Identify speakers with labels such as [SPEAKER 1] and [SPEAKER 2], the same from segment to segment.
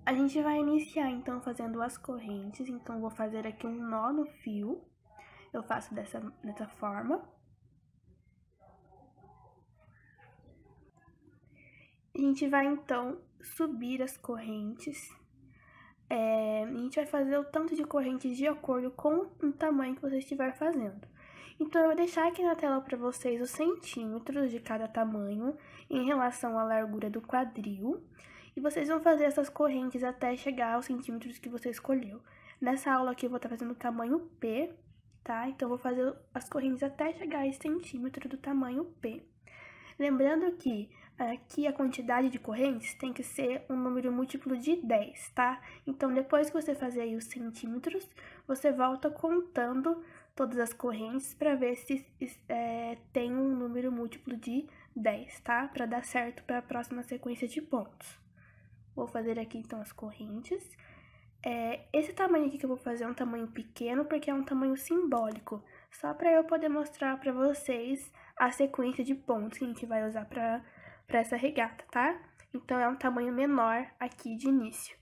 [SPEAKER 1] A gente vai iniciar, então, fazendo as correntes. Então, vou fazer aqui um nó no fio. Eu faço dessa forma. A gente vai, então, subir as correntes. A gente vai fazer o tanto de correntes de acordo com o tamanho que você estiver fazendo. Então, eu vou deixar aqui na tela para vocês os centímetros de cada tamanho em relação à largura do quadril. E vocês vão fazer essas correntes até chegar aos centímetros que você escolheu. Nessa aula aqui eu vou estar fazendo o tamanho P, tá? Então, eu vou fazer as correntes até chegar a esse centímetro do tamanho P. Lembrando que aqui a quantidade de correntes tem que ser um número múltiplo de 10, tá? Então, depois que você fazer aí os centímetros, você volta contando todas as correntes para ver se tem um número múltiplo de 10, tá? Para dar certo para a próxima sequência de pontos. Vou fazer aqui, então, as correntes. Esse tamanho aqui que eu vou fazer é um tamanho pequeno, porque é um tamanho simbólico. Só para eu poder mostrar para vocês a sequência de pontos que a gente vai usar para essa regata, tá? Então, é um tamanho menor aqui de início.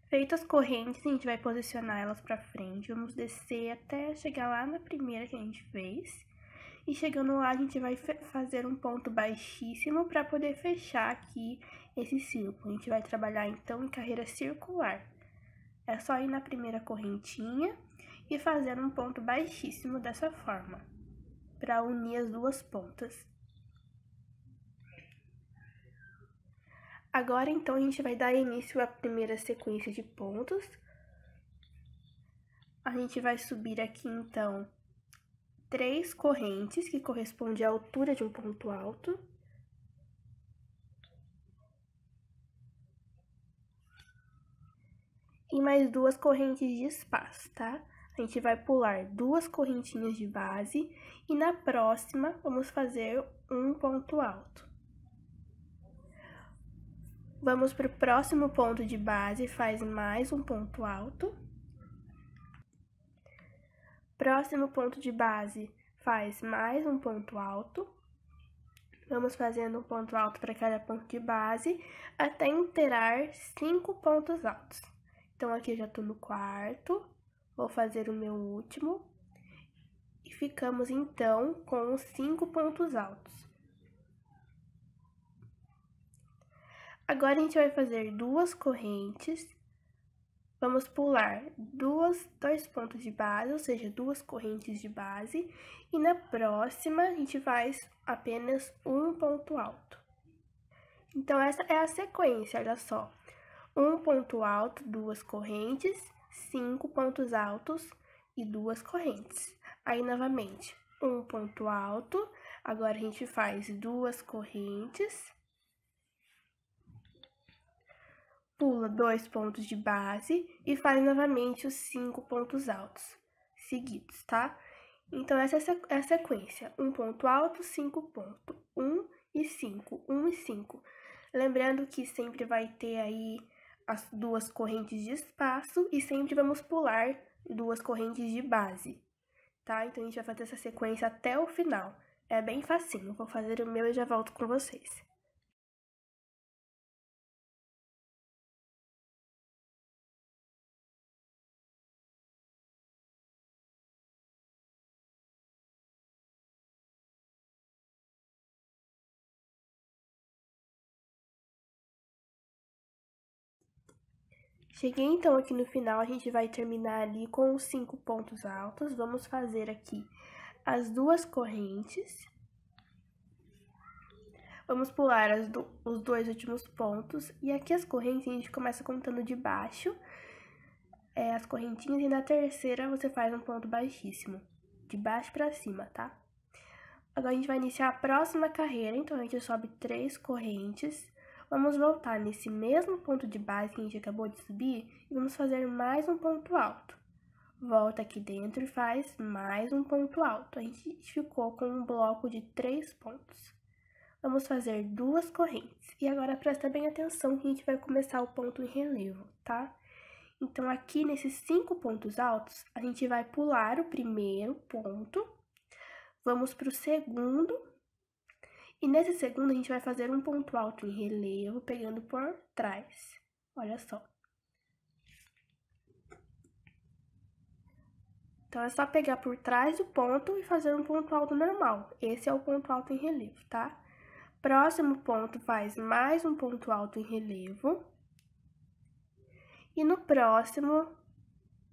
[SPEAKER 1] Feitas as correntes, a gente vai posicionar elas para frente. Vamos descer até chegar lá na primeira que a gente fez. E chegando lá, a gente vai fazer um ponto baixíssimo para poder fechar aqui esse círculo. A gente vai trabalhar, então, em carreira circular. É só ir na primeira correntinha e fazer um ponto baixíssimo dessa forma, para unir as duas pontas. Agora, então, a gente vai dar início à primeira sequência de pontos. A gente vai subir aqui, então, 3 correntes, que corresponde à altura de um ponto alto. E mais 2 correntes de espaço, tá? A gente vai pular 2 correntinhas de base e na próxima vamos fazer um ponto alto. Vamos para o próximo ponto de base, faz mais um ponto alto. Próximo ponto de base, faz mais um ponto alto. Vamos fazendo um ponto alto para cada ponto de base, até inteirar 5 pontos altos. Então, aqui eu já tô no quarto, vou fazer o meu último. E ficamos, então, com os 5 pontos altos. Agora, a gente vai fazer 2 correntes. Vamos pular 2 pontos de base, ou seja, 2 correntes de base. E na próxima, a gente faz apenas um ponto alto. Então, essa é a sequência, olha só. Um ponto alto, 2 correntes, 5 pontos altos e 2 correntes. Aí, novamente, um ponto alto. Agora, a gente faz 2 correntes. Pula 2 pontos de base e faz novamente os 5 pontos altos seguidos, tá? Então, essa é a sequência. Um ponto alto, 5 pontos. 1 e 5, 1 e 5. Lembrando que sempre vai ter aí as 2 correntes de espaço e sempre vamos pular 2 correntes de base, tá? Então, a gente vai fazer essa sequência até o final. É bem facinho. Vou fazer o meu e já volto com vocês. Cheguei, então, aqui no final, a gente vai terminar ali com os 5 pontos altos. Vamos fazer aqui as 2 correntes. Vamos pular os 2 últimos pontos. E aqui as correntes, a gente começa contando de baixo, as correntinhas. E na terceira, você faz um ponto baixíssimo, de baixo pra cima, tá? Agora, a gente vai iniciar a próxima carreira. Então, a gente sobe 3 correntes. Vamos voltar nesse mesmo ponto de base que a gente acabou de subir e vamos fazer mais um ponto alto. Volta aqui dentro e faz mais um ponto alto. A gente ficou com um bloco de 3 pontos. Vamos fazer 2 correntes. E agora presta bem atenção que a gente vai começar o ponto em relevo, tá? Então, aqui nesses 5 pontos altos, a gente vai pular o primeiro ponto. Vamos para o segundo. E nesse segundo, a gente vai fazer um ponto alto em relevo, pegando por trás. Olha só. Então, é só pegar por trás do ponto e fazer um ponto alto normal. Esse é o ponto alto em relevo, tá? Próximo ponto, faz mais um ponto alto em relevo. E no próximo,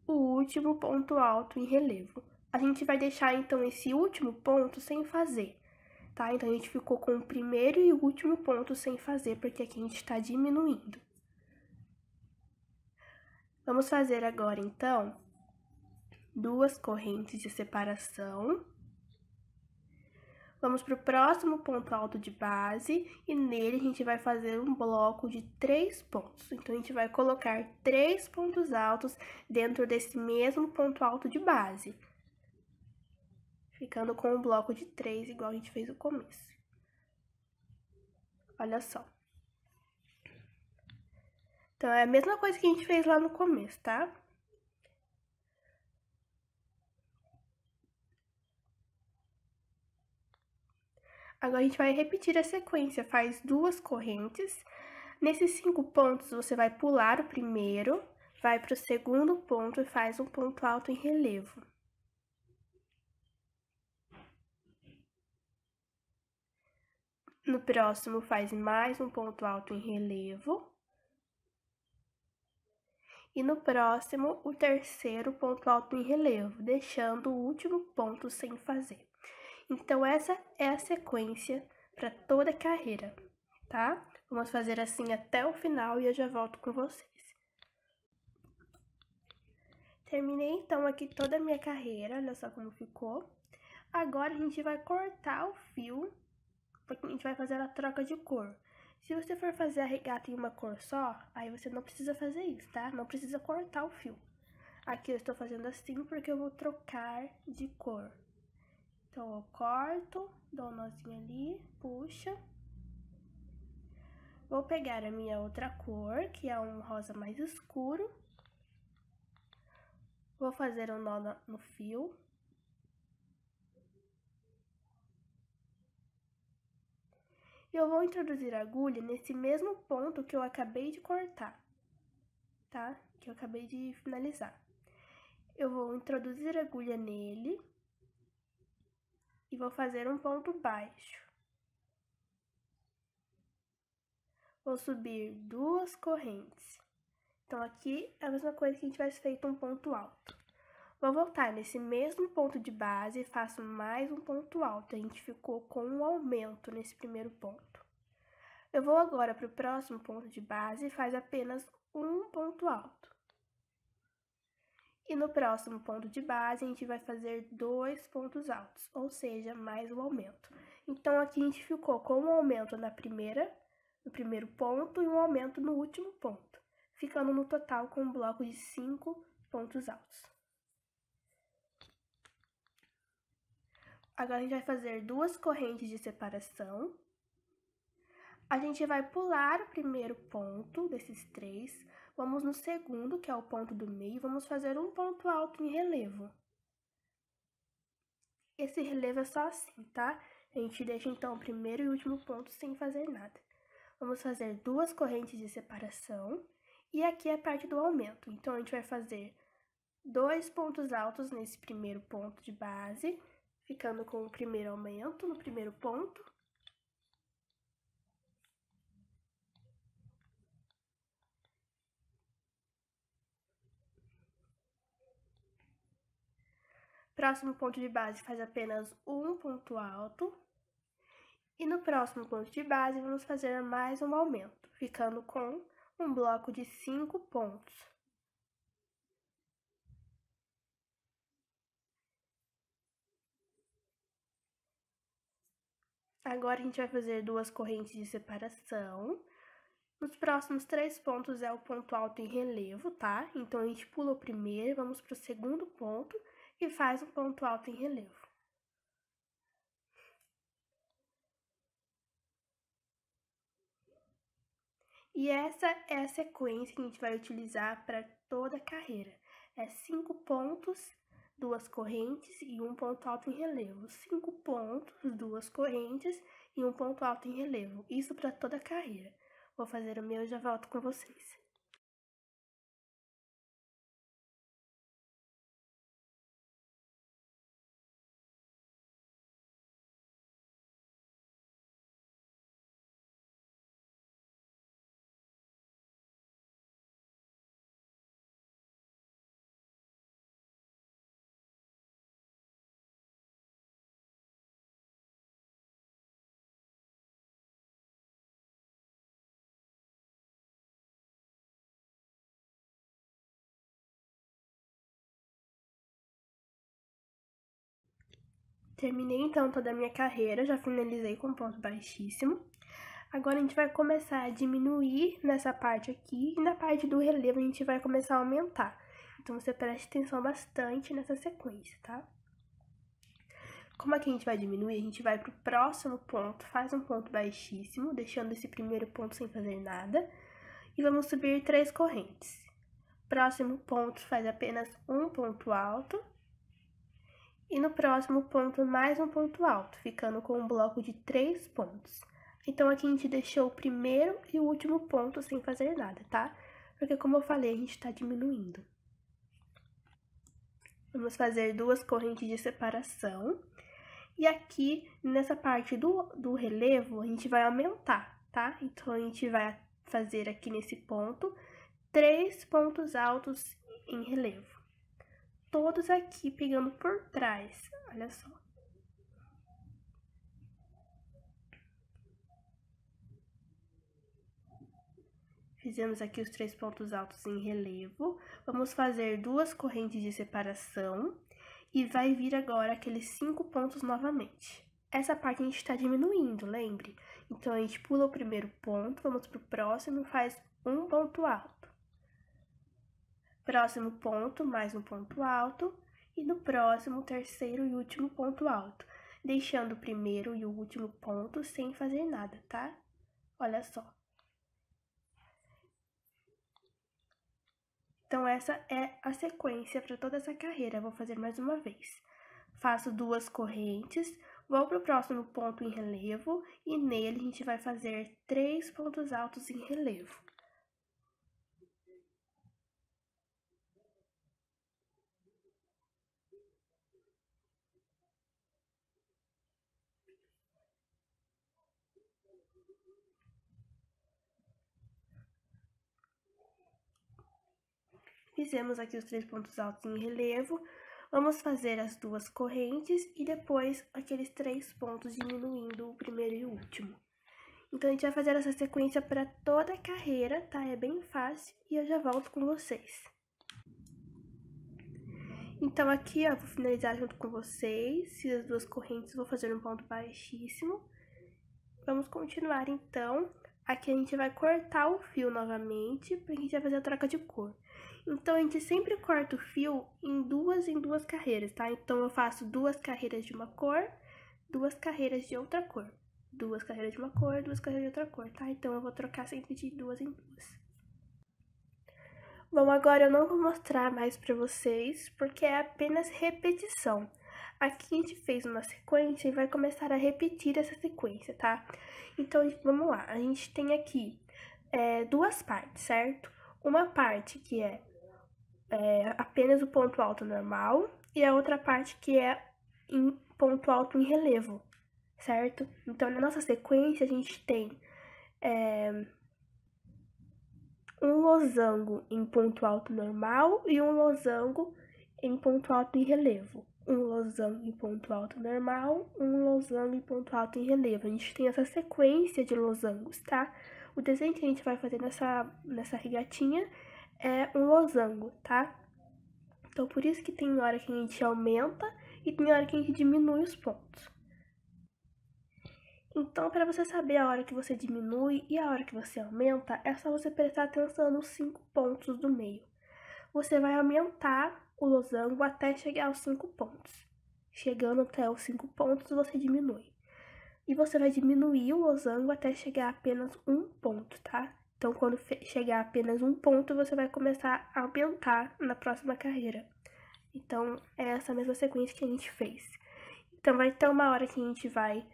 [SPEAKER 1] o último ponto alto em relevo. A gente vai deixar, então, esse último ponto sem fazer, tá? Então, a gente ficou com o primeiro e o último ponto sem fazer, porque aqui a gente está diminuindo. Vamos fazer agora, então, duas correntes de separação. Vamos para o próximo ponto alto de base e nele a gente vai fazer um bloco de 3 pontos. Então, a gente vai colocar 3 pontos altos dentro desse mesmo ponto alto de base, ficando com um bloco de 3, igual a gente fez no começo. Olha só. Então, é a mesma coisa que a gente fez lá no começo, tá? Agora, a gente vai repetir a sequência, faz duas correntes. Nesses 5 pontos, você vai pular o primeiro, vai para o segundo ponto e faz um ponto alto em relevo. No próximo, faz mais um ponto alto em relevo. E no próximo, o terceiro ponto alto em relevo, deixando o último ponto sem fazer. Então, essa é a sequência para toda a carreira, tá? Vamos fazer assim até o final e eu já volto com vocês. Terminei, então, aqui toda a minha carreira, olha só como ficou. Agora, a gente vai cortar o fio, porque a gente vai fazer a troca de cor. Se você for fazer a regata em uma cor só, aí você não precisa fazer isso, tá? Não precisa cortar o fio. Aqui eu estou fazendo assim porque eu vou trocar de cor. Então, eu corto, dou um nozinho ali, puxa. Vou pegar a minha outra cor, que é um rosa mais escuro. Vou fazer um nó no fio. E eu vou introduzir a agulha nesse mesmo ponto que eu acabei de cortar, tá? Que eu acabei de finalizar. Eu vou introduzir a agulha nele e vou fazer um ponto baixo. Vou subir duas correntes. Então, aqui é a mesma coisa que a gente tivesse feito um ponto alto. Vou voltar nesse mesmo ponto de base e faço mais um ponto alto. A gente ficou com um aumento nesse primeiro ponto. Eu vou agora para o próximo ponto de base e faz apenas um ponto alto. E no próximo ponto de base, a gente vai fazer 2 pontos altos, ou seja, mais um aumento. Então, aqui a gente ficou com um aumento no primeiro ponto e um aumento no último ponto, ficando no total com um bloco de 5 pontos altos. Agora, a gente vai fazer duas correntes de separação. A gente vai pular o primeiro ponto desses 3, vamos no segundo, que é o ponto do meio, vamos fazer um ponto alto em relevo. Esse relevo é só assim, tá? A gente deixa, então, o primeiro e o último ponto sem fazer nada. Vamos fazer duas correntes de separação, e aqui é a parte do aumento. Então, a gente vai fazer 2 pontos altos nesse primeiro ponto de base, ficando com o primeiro aumento no primeiro ponto. Próximo ponto de base faz apenas um ponto alto. E no próximo ponto de base, vamos fazer mais um aumento, ficando com um bloco de 5 pontos. Agora, a gente vai fazer duas correntes de separação. Nos próximos 3 pontos é o ponto alto em relevo, tá? Então, a gente pula o primeiro, vamos para o segundo ponto e faz um ponto alto em relevo. E essa é a sequência que a gente vai utilizar para toda a carreira. É 5 pontos, 2 correntes e um ponto alto em relevo. 5 pontos, 2 correntes e um ponto alto em relevo. Isso para toda a carreira. Vou fazer o meu e já volto com vocês. Terminei então toda a minha carreira, já finalizei com ponto baixíssimo. Agora a gente vai começar a diminuir nessa parte aqui e na parte do relevo a gente vai começar a aumentar. Então você preste atenção bastante nessa sequência, tá? Como aqui a gente vai diminuir, a gente vai pro próximo ponto, faz um ponto baixíssimo, deixando esse primeiro ponto sem fazer nada. E vamos subir 3 correntes. Próximo ponto faz apenas um ponto alto. E no próximo ponto, mais um ponto alto, ficando com um bloco de 3 pontos. Então, aqui a gente deixou o primeiro e o último ponto sem fazer nada, tá? Porque, como eu falei, a gente tá diminuindo. Vamos fazer 2 correntes de separação. E aqui, nessa parte do relevo, a gente vai aumentar, tá? Então, a gente vai fazer aqui nesse ponto 3 pontos altos em relevo. Todos aqui pegando por trás, olha só. Fizemos aqui os 3 pontos altos em relevo. Vamos fazer 2 correntes de separação e vai vir agora aqueles 5 pontos novamente. Essa parte a gente está diminuindo, lembre? Então, a gente pula o primeiro ponto, vamos para o próximo e faz um ponto alto. Próximo ponto, mais um ponto alto. E no próximo, terceiro e último ponto alto, deixando o primeiro e o último ponto sem fazer nada, tá? Olha só. Então, essa é a sequência para toda essa carreira. Vou fazer mais uma vez. Faço 2 correntes, vou para o próximo ponto em relevo e nele a gente vai fazer 3 pontos altos em relevo. Fizemos aqui os 3 pontos altos em relevo, vamos fazer as 2 correntes e depois aqueles 3 pontos diminuindo o primeiro e o último. Então, a gente vai fazer essa sequência para toda a carreira, tá? É bem fácil e eu já volto com vocês. Então, aqui, ó, vou finalizar junto com vocês, fiz as 2 correntes, vou fazer um ponto baixíssimo. Vamos continuar, então. Aqui a gente vai cortar o fio novamente, porque a gente vai fazer a troca de cor. Então, a gente sempre corta o fio em duas carreiras, tá? Então, eu faço 2 carreiras de uma cor, 2 carreiras de outra cor. 2 carreiras de uma cor, 2 carreiras de outra cor, tá? Então, eu vou trocar sempre de 2 em 2. Bom, agora eu não vou mostrar mais pra vocês, porque é apenas repetição. Aqui a gente fez uma sequência e vai começar a repetir essa sequência, tá? Então, vamos lá. A gente tem aqui 2 partes, certo? Uma parte que é apenas o ponto alto normal e a outra parte que é em ponto alto em relevo, certo? Então, na nossa sequência, a gente tem um losango em ponto alto normal e um losango em ponto alto em relevo. Um losango em ponto alto normal, um losango em ponto alto em relevo. A gente tem essa sequência de losangos, tá? O desenho que a gente vai fazer nessa regatinha é um losango, tá? Então, por isso que tem hora que a gente aumenta e tem hora que a gente diminui os pontos. Então, para você saber a hora que você diminui e a hora que você aumenta, é só você prestar atenção nos 5 pontos do meio. Você vai aumentar o losango até chegar aos 5 pontos. Chegando até os 5 pontos, você diminui. E você vai diminuir o losango até chegar a apenas um ponto, tá? Então, quando chegar a apenas um ponto, você vai começar a aumentar na próxima carreira. Então, é essa mesma sequência que a gente fez. Então, vai ter uma hora que a gente vai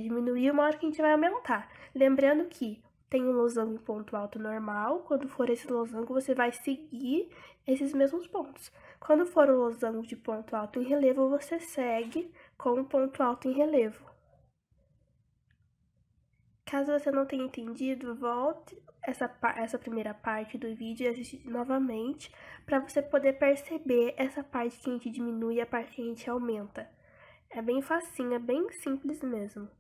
[SPEAKER 1] diminuir uma hora que a gente vai aumentar. Lembrando que tem um losango em ponto alto normal, quando for esse losango, você vai seguir esses mesmos pontos. Quando for o losango de ponto alto em relevo, você segue com o ponto alto em relevo. Caso você não tenha entendido, volte essa primeira parte do vídeo e assiste novamente para você poder perceber essa parte que a gente diminui e a parte que a gente aumenta. É bem facinho, é bem simples mesmo.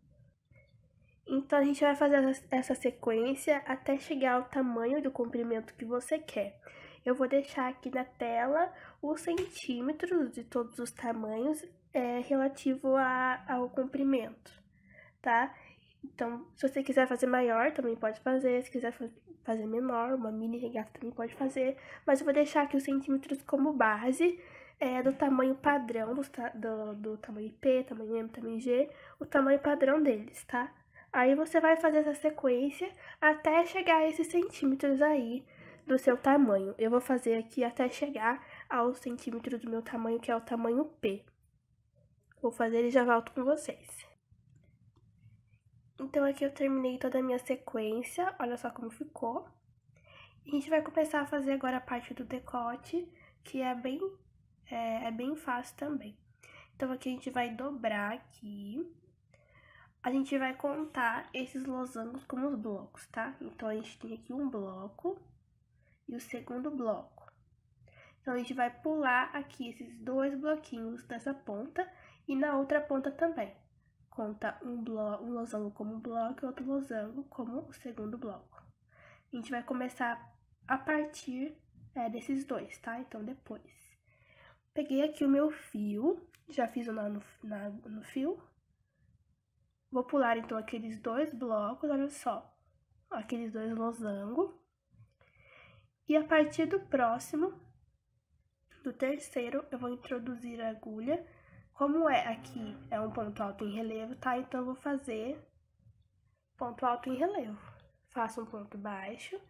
[SPEAKER 1] Então, a gente vai fazer essa sequência até chegar ao tamanho do comprimento que você quer. Eu vou deixar aqui na tela os centímetros de todos os tamanhos relativo ao comprimento, tá? Então, se você quiser fazer maior, também pode fazer. Se quiser fazer menor, uma mini regata também pode fazer. Mas eu vou deixar aqui os centímetros como base do tamanho padrão, do tamanho P, tamanho M, tamanho G, o tamanho padrão deles, tá? Aí você vai fazer essa sequência até chegar a esses centímetros aí do seu tamanho. Eu vou fazer aqui até chegar aos centímetros do meu tamanho, que é o tamanho P. Vou fazer e já volto com vocês. Então, aqui eu terminei toda a minha sequência, olha só como ficou. A gente vai começar a fazer agora a parte do decote, que é bem fácil também. Então, aqui a gente vai dobrar aqui. A gente vai contar esses losangos como os blocos, tá? Então, a gente tem aqui um bloco e o segundo bloco. Então, a gente vai pular aqui esses dois bloquinhos dessa ponta e na outra ponta também. Conta um losango como um bloco e outro losango como o segundo bloco. A gente vai começar a partir desses dois, tá? Então, depois. Peguei aqui o meu fio, já fiz o nó no fio. Vou pular, então, aqueles dois blocos, olha só. Aqueles dois losangos. E a partir do próximo, do terceiro, eu vou introduzir a agulha. Como aqui é um ponto alto em relevo, tá? Então, eu vou fazer ponto alto em relevo. Faço um ponto baixo,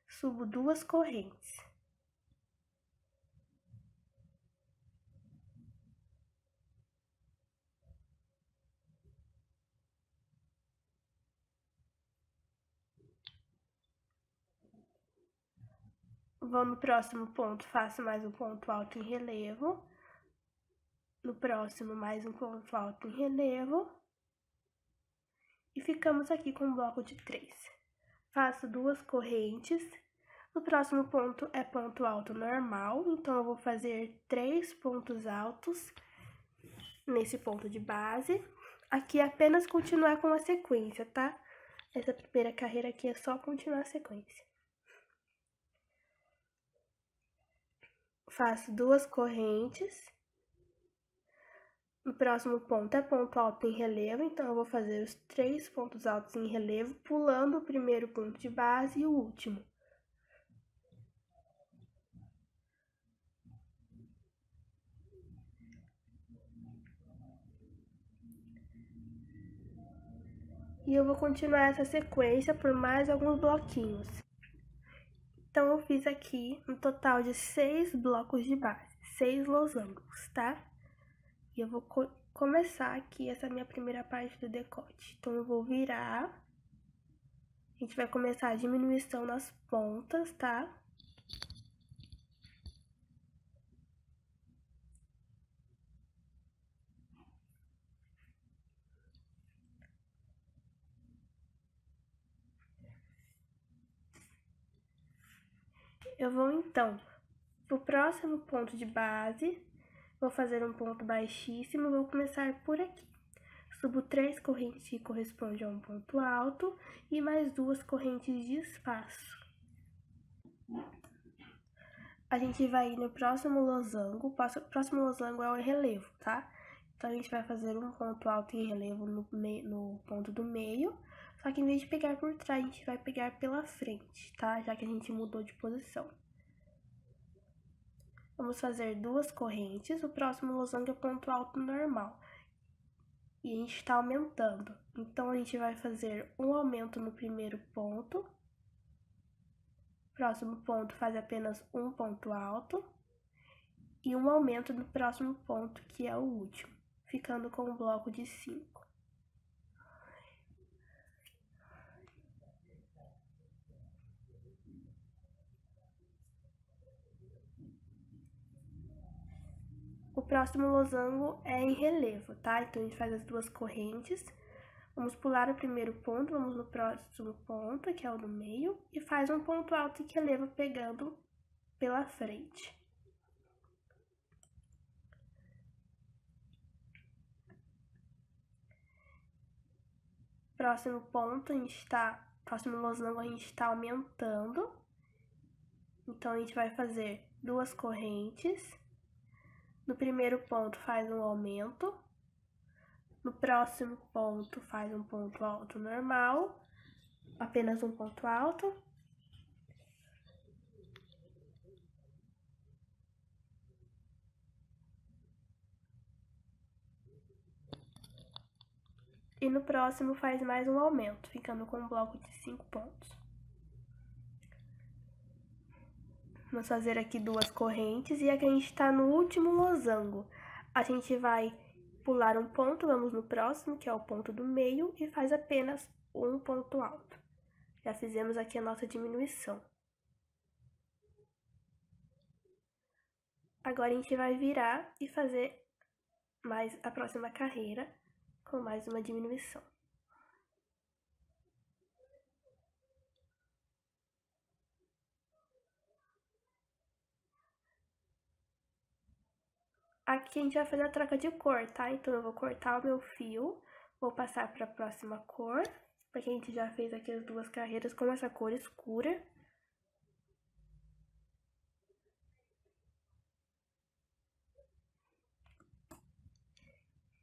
[SPEAKER 1] subo duas correntes. Vou no próximo ponto, faço mais um ponto alto em relevo. No próximo, mais um ponto alto em relevo. E ficamos aqui com um bloco de 3. Faço duas correntes. No próximo ponto é ponto alto normal, então eu vou fazer 3 pontos altos nesse ponto de base. Aqui é apenas continuar com a sequência, tá? Essa primeira carreira aqui é só continuar a sequência. Faço duas correntes. No próximo ponto é ponto alto em relevo, então eu vou fazer os 3 pontos altos em relevo, pulando o primeiro ponto de base e o último. E eu vou continuar essa sequência por mais alguns bloquinhos. Então, eu fiz aqui um total de 6 blocos de base, 6 losangos, tá? E eu vou começar aqui essa minha primeira parte do decote. Então, eu vou virar. A gente vai começar a diminuição nas pontas, tá? Eu vou, então, pro próximo ponto de base, vou fazer um ponto baixíssimo, vou começar por aqui. Subo 3 correntes que correspondem a um ponto alto e mais 2 correntes de espaço. A gente vai ir no próximo losango, o próximo losango é o relevo, tá? Então, a gente vai fazer um ponto alto em relevo no ponto do meio, só que em vez de pegar por trás, a gente vai pegar pela frente, tá? Já que a gente mudou de posição. Vamos fazer 2 correntes, o próximo losango é ponto alto normal. E a gente tá aumentando. Então, a gente vai fazer um aumento no primeiro ponto. Próximo ponto faz apenas um ponto alto. E um aumento no próximo ponto, que é o último, ficando com um bloco de 5. O próximo losango é em relevo, tá? Então, a gente faz as duas correntes. Vamos pular o primeiro ponto, vamos no próximo ponto, que é o do meio, e faz um ponto alto em relevo pegando pela frente. Próximo ponto, próximo losango a gente está aumentando. Então, a gente vai fazer duas correntes. No primeiro ponto, faz um aumento. No próximo ponto, faz um ponto alto normal. Apenas um ponto alto. E no próximo, faz mais um aumento, ficando com um bloco de 5 pontos. Vamos fazer aqui duas correntes e aqui a gente está no último losango. A gente vai pular um ponto, vamos no próximo, que é o ponto do meio, e faz apenas um ponto alto. Já fizemos aqui a nossa diminuição. Agora, a gente vai virar e fazer mais a próxima carreira com mais uma diminuição. Aqui a gente vai fazer a troca de cor, tá? Então, eu vou cortar o meu fio, vou passar para a próxima cor, porque a gente já fez aqui as duas carreiras com essa cor escura.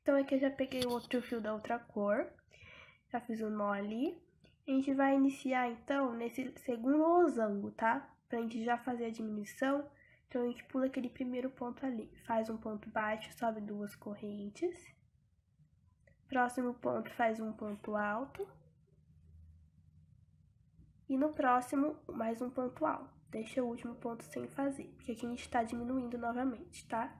[SPEAKER 1] Então, aqui eu já peguei o outro fio da outra cor, já fiz o nó ali. A gente vai iniciar, então, nesse segundo losango, tá? Pra gente já fazer a diminuição, então a gente pula aquele primeiro ponto ali. Faz um ponto baixo, sobe duas correntes. Próximo ponto, faz um ponto alto. E no próximo, mais um ponto alto. Deixa o último ponto sem fazer, porque aqui a gente tá diminuindo novamente, tá?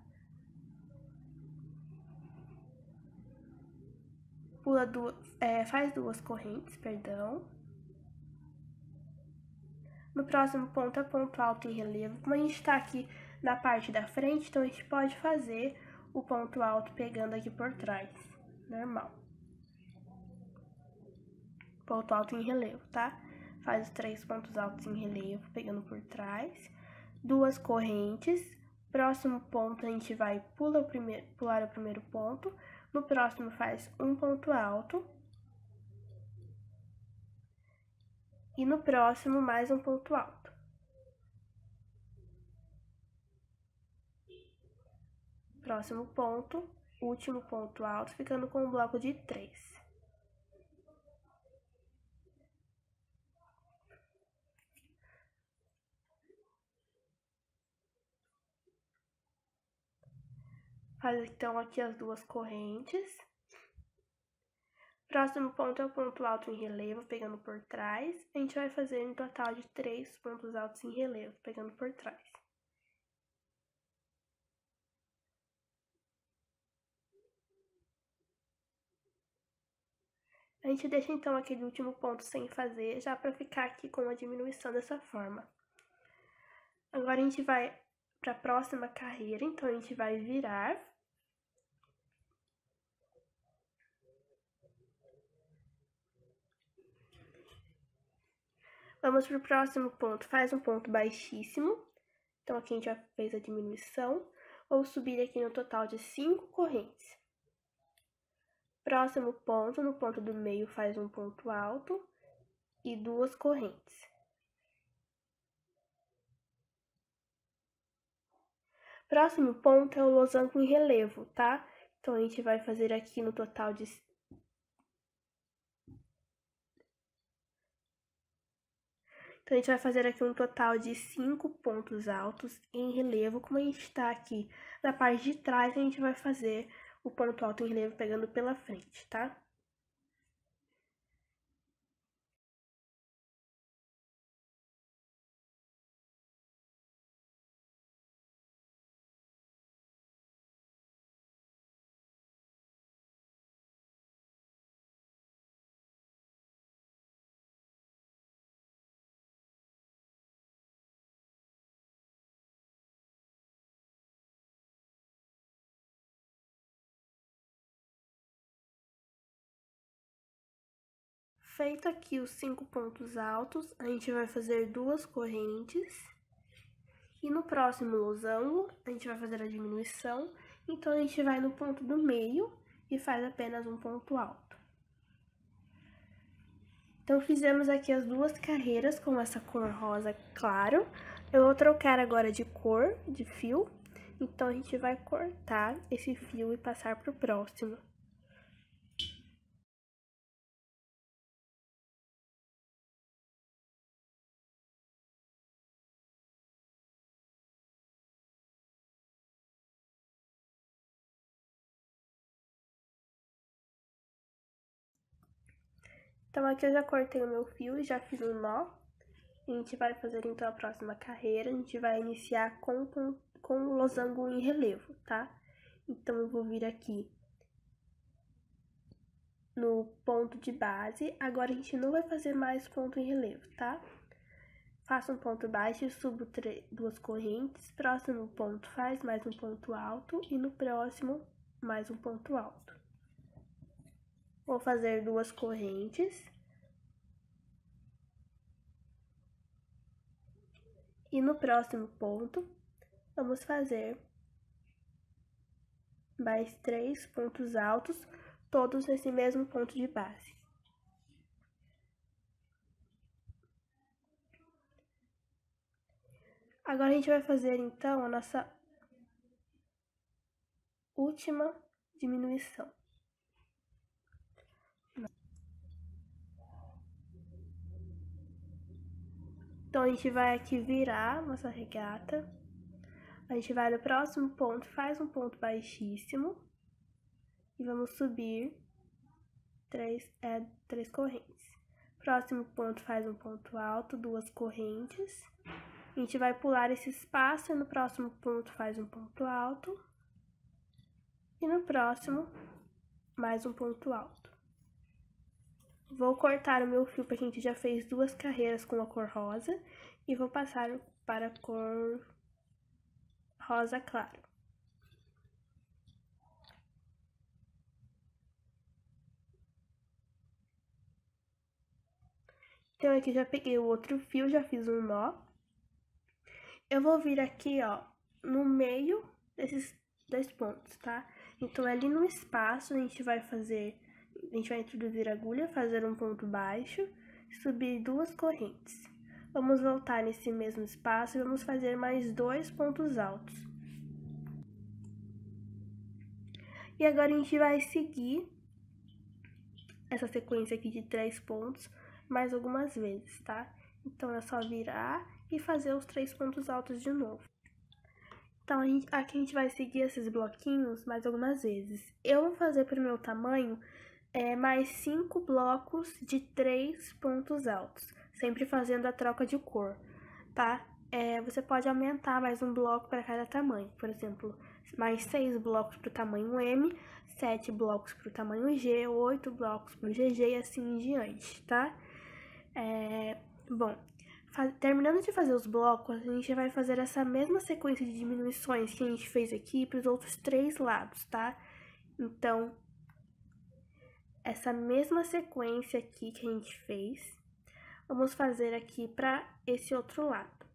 [SPEAKER 1] Faz duas correntes, perdão. No próximo ponto é ponto alto em relevo. Como a gente tá aqui na parte da frente, então a gente pode fazer o ponto alto pegando aqui por trás, normal. Ponto alto em relevo, tá? Faz os 3 pontos altos em relevo, pegando por trás. Duas correntes. Próximo ponto, a gente vai pular o primeiro ponto. No próximo, faz um ponto alto. E no próximo, mais um ponto alto. Próximo ponto, último ponto alto, ficando com um bloco de 3. Faz então aqui as duas correntes. Próximo ponto é o ponto alto em relevo, pegando por trás. A gente vai fazer um total de 3 pontos altos em relevo, pegando por trás. A gente deixa então aquele último ponto sem fazer, já para ficar aqui com a diminuição dessa forma. Agora a gente vai para a próxima carreira, então a gente vai virar. Vamos para o próximo ponto, faz um ponto baixíssimo. Então, aqui a gente já fez a diminuição. Vou subir aqui no total de 5 correntes. Próximo ponto, no ponto do meio, faz um ponto alto e duas correntes. Próximo ponto é o losango em relevo, tá? Então, a gente vai fazer aqui no total de... Então, a gente vai fazer aqui um total de 5 pontos altos em relevo. Como a gente está aqui na parte de trás, a gente vai fazer o ponto alto em relevo pegando pela frente, tá? Feito aqui os 5 pontos altos, a gente vai fazer 2 correntes. E no próximo losango, a gente vai fazer a diminuição. Então, a gente vai no ponto do meio e faz apenas um ponto alto. Então, fizemos aqui as 2 carreiras com essa cor rosa claro. Eu vou trocar agora de cor, de fio. Então, a gente vai cortar esse fio e passar para o próximo. Então, aqui eu já cortei o meu fio e já fiz um nó. A gente vai fazer, então, a próxima carreira. A gente vai iniciar com o losango em relevo, tá? Então, eu vou vir aqui no ponto de base. Agora, a gente não vai fazer mais ponto em relevo, tá? Faça um ponto baixo e subo 2 correntes. Próximo ponto, faz mais um ponto alto. E no próximo, mais um ponto alto. Vou fazer 2 correntes. E no próximo ponto, vamos fazer mais 3 pontos altos, todos nesse mesmo ponto de base. Agora, a gente vai fazer, então, a nossa última diminuição. Então, a gente vai aqui virar nossa regata. A gente vai no próximo ponto, faz um ponto baixíssimo. E vamos subir 3 correntes. Próximo ponto, faz um ponto alto, 2 correntes. A gente vai pular esse espaço e no próximo ponto faz um ponto alto. E no próximo, mais um ponto alto. Vou cortar o meu fio, porque a gente já fez 2 carreiras com a cor rosa. E vou passar para a cor rosa claro. Então, aqui já peguei o outro fio, já fiz um nó. Eu vou vir aqui, ó, no meio desses 2 pontos, tá? Então, ali no espaço, a gente vai introduzir a agulha, fazer um ponto baixo, subir 2 correntes. Vamos voltar nesse mesmo espaço e vamos fazer mais 2 pontos altos. E agora, a gente vai seguir essa sequência aqui de 3 pontos mais algumas vezes, tá? Então, é só virar e fazer os 3 pontos altos de novo. Então, aqui a gente vai seguir esses bloquinhos mais algumas vezes. Eu vou fazer pro meu tamanho mais 5 blocos de 3 pontos altos, sempre fazendo a troca de cor, tá? Você pode aumentar mais um bloco para cada tamanho, por exemplo, mais 6 blocos para o tamanho M, 7 blocos para o tamanho G, 8 blocos para o GG e assim em diante, tá? Bom, terminando de fazer os blocos, a gente vai fazer essa mesma sequência de diminuições que a gente fez aqui para os outros 3 lados, tá? Então, essa mesma sequência aqui que a gente fez, vamos fazer aqui para esse outro lado.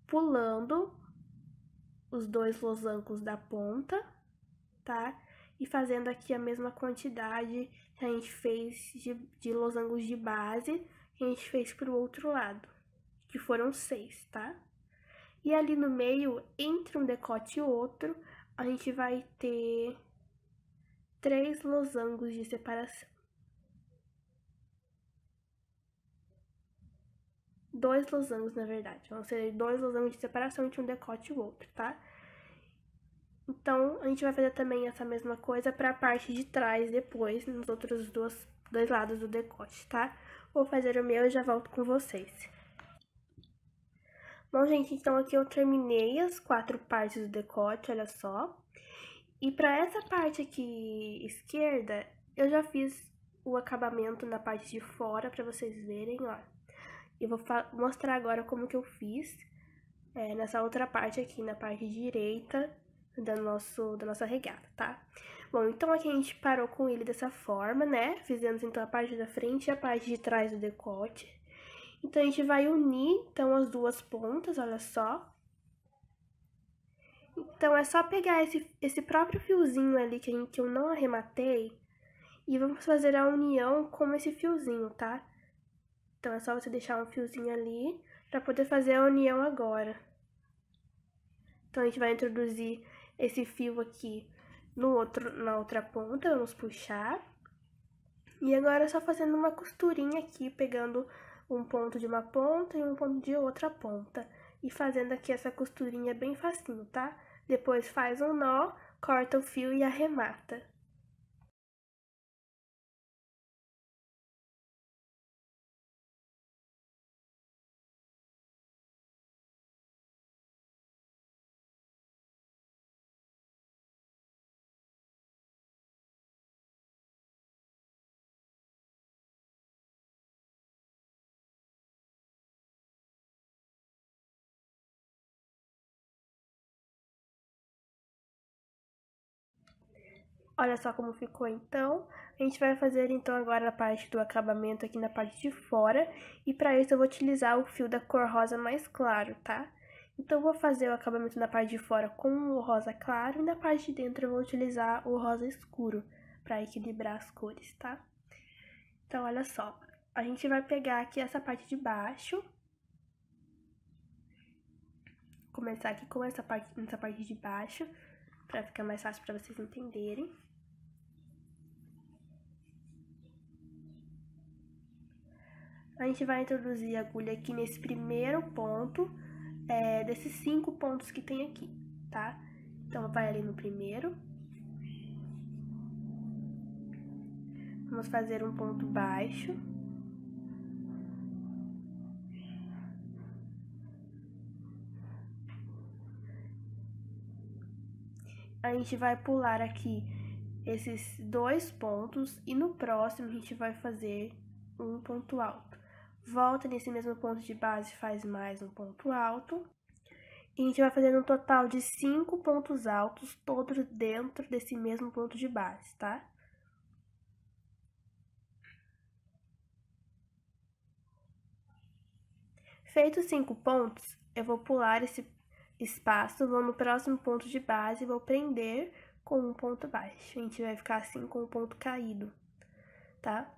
[SPEAKER 1] Pulando os 2 losangos da ponta, tá? E fazendo aqui a mesma quantidade que a gente fez de losangos de base que a gente fez pro outro lado, que foram 6, tá? E ali no meio, entre um decote e outro, a gente vai ter 3 losangos de separação. 2 losangos, na verdade. Vão ser 2 losangos de separação entre um decote e o outro, tá? Então, a gente vai fazer também essa mesma coisa para a parte de trás depois, nos outros dois lados do decote, tá? Vou fazer o meu e já volto com vocês. Bom, gente, então aqui eu terminei as 4 partes do decote, olha só. E para essa parte aqui esquerda, eu já fiz o acabamento na parte de fora para vocês verem, ó. Eu vou mostrar agora como que eu fiz nessa outra parte aqui, na parte direita da nossa regata, tá? Bom, então aqui a gente parou com ele dessa forma, né? Fizemos então a parte da frente e a parte de trás do decote. Então, a gente vai unir, então, as duas pontas, olha só. Então, é só pegar esse próprio fiozinho ali que eu não arrematei e vamos fazer a união com esse fiozinho, tá? Então, é só você deixar um fiozinho ali pra poder fazer a união agora. Então, a gente vai introduzir esse fio aqui na outra ponta, vamos puxar. E agora é só fazendo uma costurinha aqui, pegando um ponto de uma ponta e um ponto de outra ponta. E fazendo aqui essa costurinha bem facinho, tá? Depois faz um nó, corta o fio e arremata. Olha só como ficou então. A gente vai fazer então agora a parte do acabamento aqui na parte de fora. E para isso eu vou utilizar o fio da cor rosa mais claro, tá? Então eu vou fazer o acabamento na parte de fora com o rosa claro e na parte de dentro eu vou utilizar o rosa escuro para equilibrar as cores, tá? Então olha só, a gente vai pegar aqui essa parte de baixo. Começar aqui com essa parte de baixo, para ficar mais fácil para vocês entenderem. A gente vai introduzir a agulha aqui nesse primeiro ponto, desses 5 pontos que tem aqui, tá? Então, vai ali no primeiro. Vamos fazer um ponto baixo. A gente vai pular aqui esses 2 pontos e no próximo a gente vai fazer um ponto alto. Volta nesse mesmo ponto de base, faz mais um ponto alto. E a gente vai fazer um total de 5 pontos altos, todos dentro desse mesmo ponto de base, tá? Feitos 5 pontos, eu vou pular esse espaço, vou no próximo ponto de base e vou prender com um ponto baixo. A gente vai ficar assim com o ponto caído, tá?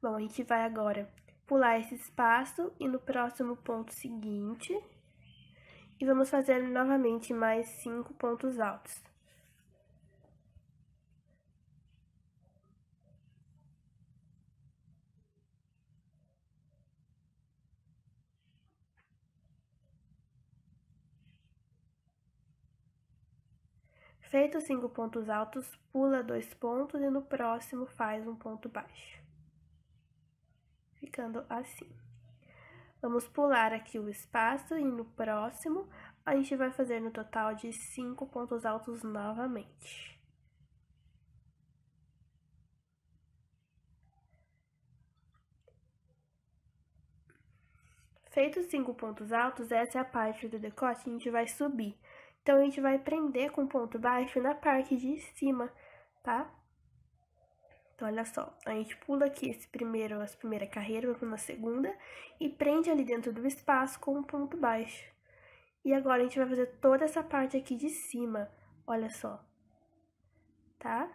[SPEAKER 1] Bom, a gente vai agora pular esse espaço e no próximo ponto seguinte, e vamos fazer novamente mais 5 pontos altos. Feitos 5 pontos altos, pula 2 pontos e no próximo faz um ponto baixo. Ficando assim. Vamos pular aqui o espaço e no próximo a gente vai fazer no total de 5 pontos altos novamente. Feitos 5 pontos altos, essa é a parte do decote que a gente vai subir. Então, a gente vai prender com ponto baixo na parte de cima, tá? Então, olha só, a gente pula aqui essa primeira carreira, vamos na segunda, e prende ali dentro do espaço com um ponto baixo. E agora, a gente vai fazer toda essa parte aqui de cima, olha só, tá?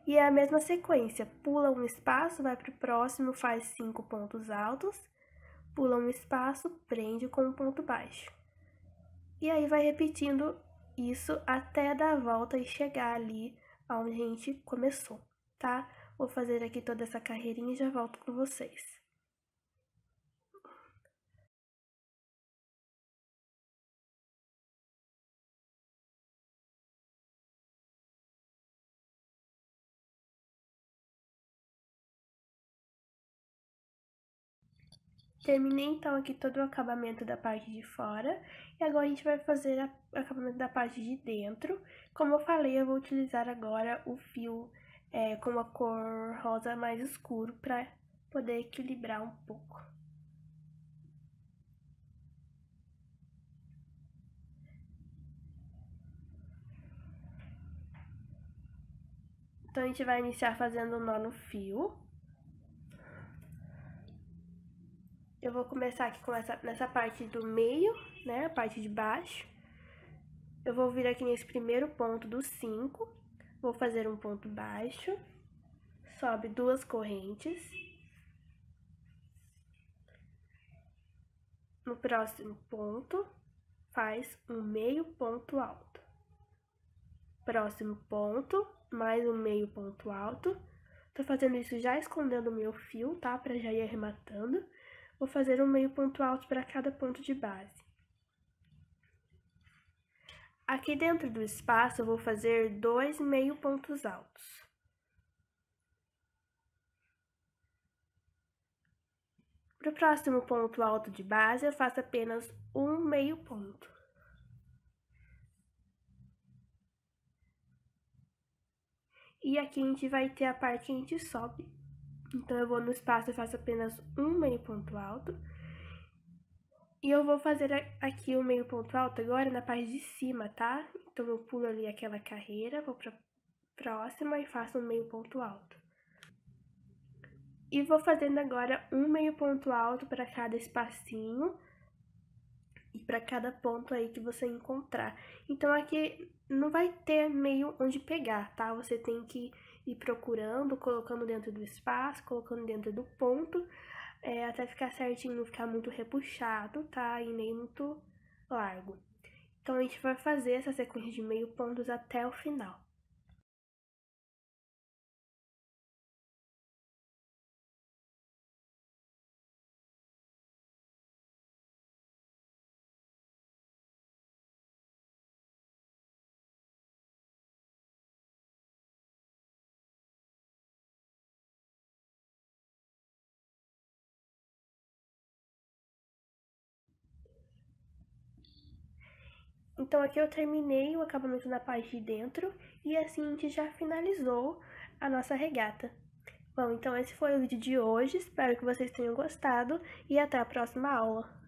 [SPEAKER 1] E é a mesma sequência, pula um espaço, vai pro próximo, faz 5 pontos altos, pula um espaço, prende com um ponto baixo. E aí, vai repetindo isso até dar a volta e chegar ali onde a gente começou, tá? Vou fazer aqui toda essa carreirinha e já volto com vocês. Terminei então aqui todo o acabamento da parte de fora e agora a gente vai fazer o acabamento da parte de dentro. Como eu falei, eu vou utilizar agora o fio com a cor rosa mais escuro para poder equilibrar um pouco. Então, a gente vai iniciar fazendo um nó no fio. Eu vou começar aqui com nessa parte do meio, né, a parte de baixo. Eu vou vir aqui nesse primeiro ponto do 5, vou fazer um ponto baixo, sobe 2 correntes. No próximo ponto, faz um meio ponto alto. Próximo ponto, mais um meio ponto alto. Tô fazendo isso já escondendo o meu fio, tá? Pra já ir arrematando. Vou fazer um meio ponto alto para cada ponto de base. Aqui dentro do espaço, eu vou fazer 2 meio pontos altos. Para o próximo ponto alto de base, eu faço apenas um meio ponto. E aqui a gente vai ter a parte que a gente sobe. Então, eu vou no espaço e faço apenas um meio ponto alto. E eu vou fazer aqui o meio ponto alto agora na parte de cima, tá? Então, eu pulo ali aquela carreira, vou pra próxima e faço um meio ponto alto. E vou fazendo agora um meio ponto alto para cada espacinho e para cada ponto aí que você encontrar. Então, aqui não vai ter meio onde pegar, tá? Você tem que ir procurando, colocando dentro do espaço, colocando dentro do ponto, até ficar certinho, não ficar muito repuxado, tá? E nem muito largo. Então, a gente vai fazer essa sequência de meio pontos até o final. Então, aqui eu terminei o acabamento da parte de dentro e assim a gente já finalizou a nossa regata. Bom, então esse foi o vídeo de hoje, espero que vocês tenham gostado e até a próxima aula.